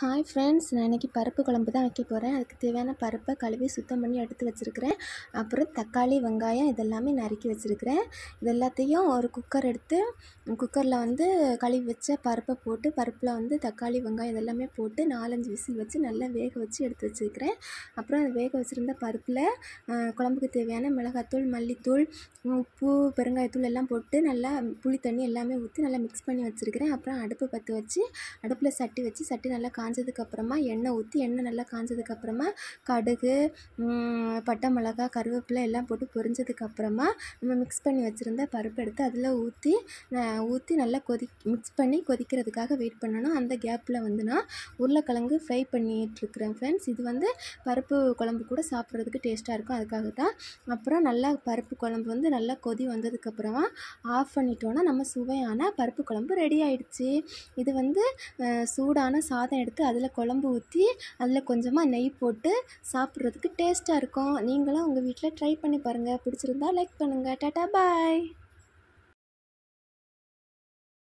Hi friends, நான் இன்றைக்கி பருப்பு குழம்பு தான் வைக்க போகிறேன். அதுக்கு தேவையான பருப்பை கழுவி சுத்தம் பண்ணி எடுத்து வச்சுருக்கிறேன். அப்புறம் தக்காளி, வெங்காயம் இதெல்லாமே நறுக்கி வச்சுருக்கிறேன். இது எல்லாத்தையும் ஒரு குக்கர் எடுத்து குக்கரில் கழுவி வச்ச பருப்பை போட்டு பருப்பில் தக்காளி, வெங்காயம் இதெல்லாமே போட்டு 4-5 விசில் வச்சு நல்லா வேக வச்சு எடுத்து வச்சுருக்கிறேன். அப்புறம் அது வேக வச்சுருந்த பருப்பில் குழம்புக்கு தேவையான மிளகாத்தூள், மல்லித்தூள், உப்பு, பெருங்காயத்தூள் எல்லாம் போட்டு நல்லா புளி தண்ணி எல்லாமே ஊற்றி நல்லா மிக்ஸ் பண்ணி வச்சுருக்கிறேன். அப்புறம் அடுப்பு பற்ற வச்சு அடுப்பில் சட்டி வச்சு சட்டி நல்லா காஞ்சதுக்கப்புறமா எண்ணெய் ஊற்றி எண்ணெய் நல்லா காஞ்சதுக்கப்புறமா கடுகு, பட்டை மிளகா, கருவேப்பிலை எல்லாம் போட்டு பொரிஞ்சதுக்கப்புறமா நம்ம மிக்ஸ் பண்ணி வச்சுருந்த பருப்பு எடுத்து அதில் ஊற்றி நல்லா மிக்ஸ் பண்ணி கொதிக்கிறதுக்காக வெயிட் பண்ணணும். அந்த கேப்பில் நான் உருளைக்கிழங்கு ஃப்ரை பண்ணிகிட்ருக்குறேன் ஃப்ரெண்ட்ஸ். இது பருப்பு குழம்பு கூட சாப்பிட்றதுக்கு டேஸ்ட்டாக இருக்கும், அதுக்காக தான். அப்புறம் நல்லா பருப்பு குழம்பு நல்லா கொதி வந்ததுக்கப்புறமா ஆஃப் பண்ணிட்டோன்னா நம்ம சுவையான பருப்பு குழம்பு ரெடி ஆகிடுச்சு. இது சூடான சாதம் எடுத்து அதில் குழம்பு ஊற்றி அதில் கொஞ்சமாக நெய் போட்டு சாப்பிட்றதுக்கு டேஸ்ட்டாக இருக்கும். நீங்களும் உங்கள் வீட்டில் ட்ரை பண்ணி பாருங்கள். பிடிச்சிருந்தா லைக் பண்ணுங்கள். டாடா பாய்.